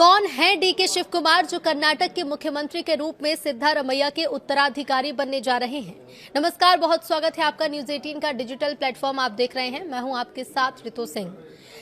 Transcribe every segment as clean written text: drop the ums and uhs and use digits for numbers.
कौन है डीके शिव कुमार जो कर्नाटक के मुख्यमंत्री के रूप में सिद्धारमैया के उत्तराधिकारी बनने जा रहे हैं। नमस्कार, बहुत स्वागत है आपका न्यूज 18 का डिजिटल प्लेटफॉर्म आप देख रहे हैं। मैं हूं आपके साथ रितु सिंह।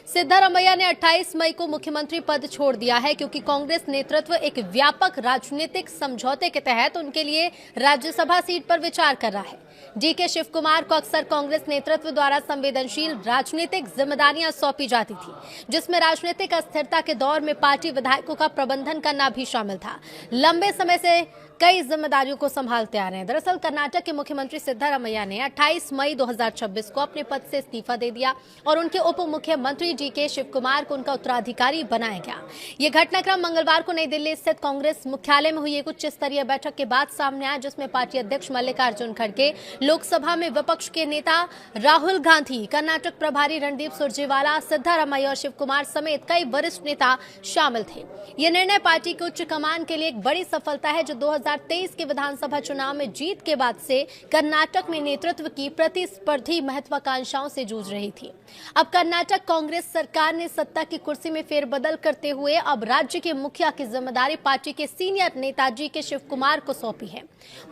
सिद्धारमैया ने 28 मई को मुख्यमंत्री पद छोड़ दिया है क्योंकि कांग्रेस नेतृत्व एक व्यापक राजनीतिक समझौते के तहत उनके लिए राज्यसभा सीट पर विचार कर रहा है। डीके शिव कुमार को अक्सर कांग्रेस नेतृत्व द्वारा संवेदनशील राजनीतिक जिम्मेदारियां सौंपी जाती थी, जिसमें राजनीतिक अस्थिरता के दौर में पार्टी विधायकों का प्रबंधन करना भी शामिल था। लंबे समय से कई जिम्मेदारियों को संभालते आ रहे हैं। दरअसल कर्नाटक के मुख्यमंत्री सिद्धारमैया ने 28 मई 2026 को अपने पद से इस्तीफा दे दिया और उनके उप मुख्यमंत्री डीके शिव कुमार को उनका उत्तराधिकारी बनाया गया। ये घटनाक्रम मंगलवार को नई दिल्ली स्थित कांग्रेस मुख्यालय में हुई एक उच्च स्तरीय बैठक के बाद सामने आया, जिसमें पार्टी अध्यक्ष मल्लिकार्जुन खड़गे, लोकसभा में विपक्ष के नेता राहुल गांधी, कर्नाटक प्रभारी रणदीप सुरजेवाला, सिद्धारमैया और शिव कुमार समेत कई वरिष्ठ नेता शामिल थे। ये निर्णय पार्टी की उच्च कमान के लिए एक बड़ी सफलता है, जो 2023 के विधानसभा चुनाव में जीत के बाद से कर्नाटक में नेतृत्व की प्रतिस्पर्धी महत्वाकांक्षाओं से जूझ रही थी। अब कर्नाटक कांग्रेस सरकार ने सत्ता की कुर्सी में फेरबदल करते हुए अब राज्य के मुखिया की जिम्मेदारी पार्टी के सीनियर नेता डीके शिव कुमार को सौंपी है।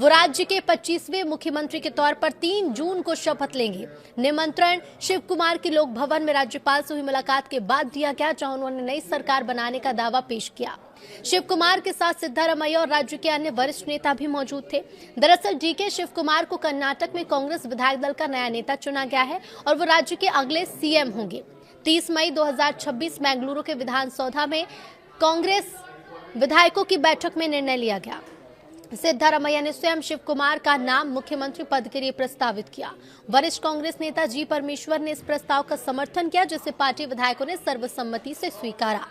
वो राज्य के 25वें मुख्यमंत्री के तौर पर 3 जून को शपथ लेंगे। निमंत्रण शिव कुमार की लोक भवन में राज्यपाल से हुई मुलाकात के बाद दिया गया, जहां उन्होंने नई सरकार बनाने का दावा पेश किया। शिव कुमार के साथ सिद्धारमैया और राज्य के अन्य वरिष्ठ नेता भी मौजूद थे। दरअसल डीके शिव कुमार को कर्नाटक में कांग्रेस विधायक दल का नया नेता चुना गया है और वो राज्य के अगले सीएम होंगे। 30 मई 2026 बेंगलुरु के विधानसौधा में कांग्रेस विधायकों की बैठक में निर्णय लिया गया। सिद्धारमैया ने स्वयं शिव कुमार का नाम मुख्यमंत्री पद के लिए प्रस्तावित किया। वरिष्ठ कांग्रेस नेता जी परमेश्वर ने इस प्रस्ताव का समर्थन किया, जिसे पार्टी विधायकों ने सर्वसम्मति से स्वीकारा।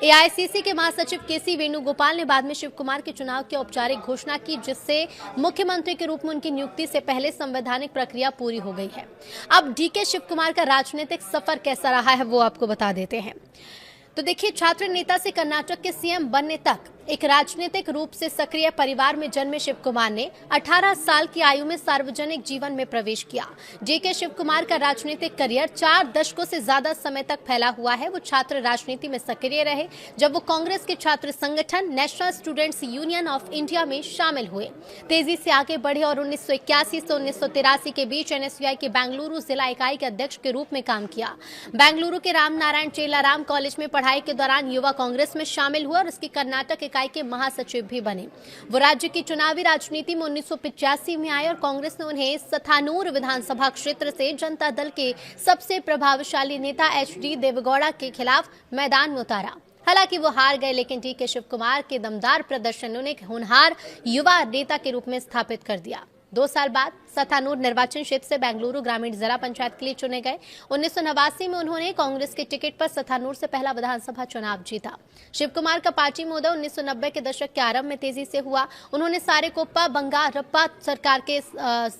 एआईसीसी के महासचिव केसी वेणुगोपाल ने बाद में शिव कुमार के चुनाव की औपचारिक घोषणा की, जिससे मुख्यमंत्री के रूप में उनकी नियुक्ति से पहले संवैधानिक प्रक्रिया पूरी हो गई है। अब डीके शिव कुमार का राजनीतिक सफर कैसा रहा है वो आपको बता देते हैं। तो देखिए, छात्र नेता से कर्नाटक के सीएम बनने तक एक राजनीतिक रूप से सक्रिय परिवार में जन्मे शिव कुमार ने 18 साल की आयु में सार्वजनिक जीवन में प्रवेश किया। डीके शिव कुमार का राजनीतिक करियर 4 दशकों से ज्यादा समय तक फैला हुआ है। वो छात्र राजनीति में सक्रिय रहे, जब वो कांग्रेस के छात्र संगठन national students union of India में शामिल हुए। तेजी से आगे बढ़े और 1981 से 1983 के बीच एनएसयूआई के बेंगलुरु जिला इकाई के अध्यक्ष के रूप में काम किया। बेंगलुरु के रामनारायण चेलाराम कॉलेज में पढ़ाई के दौरान युवा कांग्रेस में शामिल हुआ और इसकी कर्नाटक इकाई के महासचिव भी बने। वो राज्य की चुनावी राजनीति में 1985 में आए और कांग्रेस ने उन्हें सथानूर विधानसभा क्षेत्र से जनता दल के सबसे प्रभावशाली नेता एचडी देवेगौड़ा के खिलाफ मैदान में उतारा। हालांकि वो हार गए, लेकिन डीके शिव कुमार के दमदार प्रदर्शन ने उन्हें होनहार युवा नेता के रूप में स्थापित कर दिया। 2 साल बाद सथानूर निर्वाचन क्षेत्र से बेंगलुरु ग्रामीण जिला पंचायत के लिए चुने गए। 1989 में उन्होंने कांग्रेस के टिकट पर सथानूर से पहला विधानसभा चुनाव जीता। शिव कुमार का पार्टी में उदय 1990 के दशक के आरंभ में तेजी से हुआ। उन्होंने सारेकोप्पा बंगारप्पा सरकार के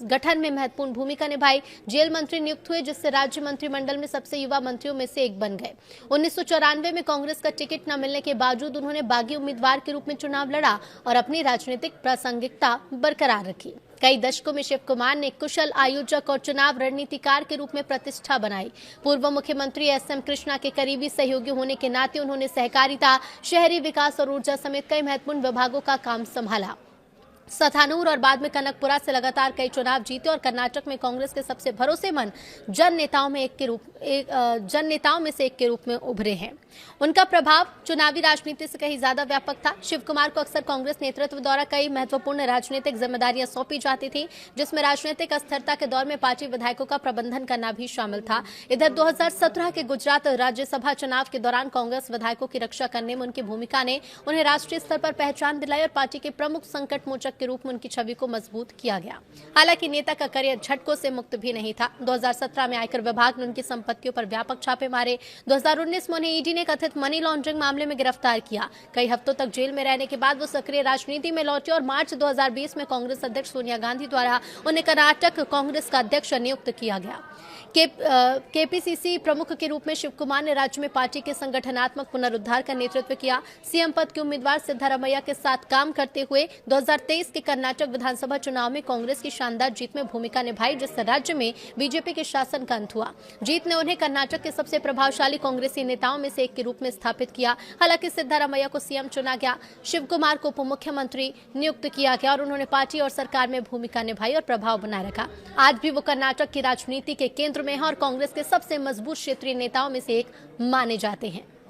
गठन में महत्वपूर्ण भूमिका निभाई। जेल मंत्री नियुक्त हुए, जिससे राज्य मंत्रिमंडल में सबसे युवा मंत्रियों में से एक बन गए। 1994 में कांग्रेस का टिकट न मिलने के बावजूद उन्होंने बागी उम्मीदवार के रूप में चुनाव लड़ा और अपनी राजनीतिक प्रासंगिकता बरकरार रखी। कई दशकों में शिव कुमार ने कुशल आयोजक और चुनाव रणनीतिकार के रूप में प्रतिष्ठा बनाई। पूर्व मुख्यमंत्री एसएम कृष्णा के करीबी सहयोगी होने के नाते उन्होंने सहकारिता, शहरी विकास और ऊर्जा समेत कई महत्वपूर्ण विभागों का काम संभाला। सथानूर और बाद में कनकपुरा से लगातार कई चुनाव जीते और कर्नाटक में कांग्रेस के सबसे भरोसेमंद जन नेताओं में से एक के रूप में उभरे हैं। उनका प्रभाव चुनावी राजनीति से कहीं ज्यादा व्यापक था। शिव कुमार को अक्सर कांग्रेस नेतृत्व द्वारा कई महत्वपूर्ण राजनीतिक जिम्मेदारियां सौंपी जाती थी, जिसमें राजनीतिक अस्थिरता के दौर में पार्टी विधायकों का प्रबंधन करना भी शामिल था। इधर 2017 के गुजरात राज्यसभा चुनाव के दौरान कांग्रेस विधायकों की रक्षा करने में उनकी भूमिका ने उन्हें राष्ट्रीय स्तर पर पहचान दिलाई और पार्टी के प्रमुख संकट मोचक के रूप में उनकी छवि को मजबूत किया गया। हालांकि नेता का करियर झटकों से मुक्त भी नहीं था। 2017 में आयकर विभाग ने उनकी संपत्तियों पर व्यापक छापे मारे। 2019 में उन्हें ईडी ने कथित मनी लॉन्ड्रिंग मामले में गिरफ्तार किया। कई हफ्तों तक जेल में रहने के बाद वो सक्रिय राजनीति में लौटे और मार्च 2020 में कांग्रेस अध्यक्ष सोनिया गांधी द्वारा उन्हें कर्नाटक कांग्रेस का अध्यक्ष नियुक्त किया गया। केपीसीसी प्रमुख के रूप में शिव कुमार ने राज्य में पार्टी के संगठनात्मक पुनरुद्धार का नेतृत्व किया। सीएम पद के उम्मीदवार सिद्धारमैया के साथ काम करते हुए 2023 के कर्नाटक विधानसभा चुनाव में कांग्रेस की शानदार जीत में भूमिका निभाई, जिससे राज्य में बीजेपी के शासन का अंत हुआ। जीत ने उन्हें कर्नाटक के सबसे प्रभावशाली कांग्रेसी नेताओं में से एक के रूप में स्थापित किया। हालांकि सिद्धारमैया को सीएम चुना गया, शिव कुमार को उप मुख्यमंत्री नियुक्त किया गया और उन्होंने पार्टी और सरकार में भूमिका निभाई और प्रभाव बनाए रखा। आज भी वो कर्नाटक की राजनीति के केंद्र में है और कांग्रेस के सबसे मजबूत क्षेत्रीय नेताओं में से एक माने जाते हैं।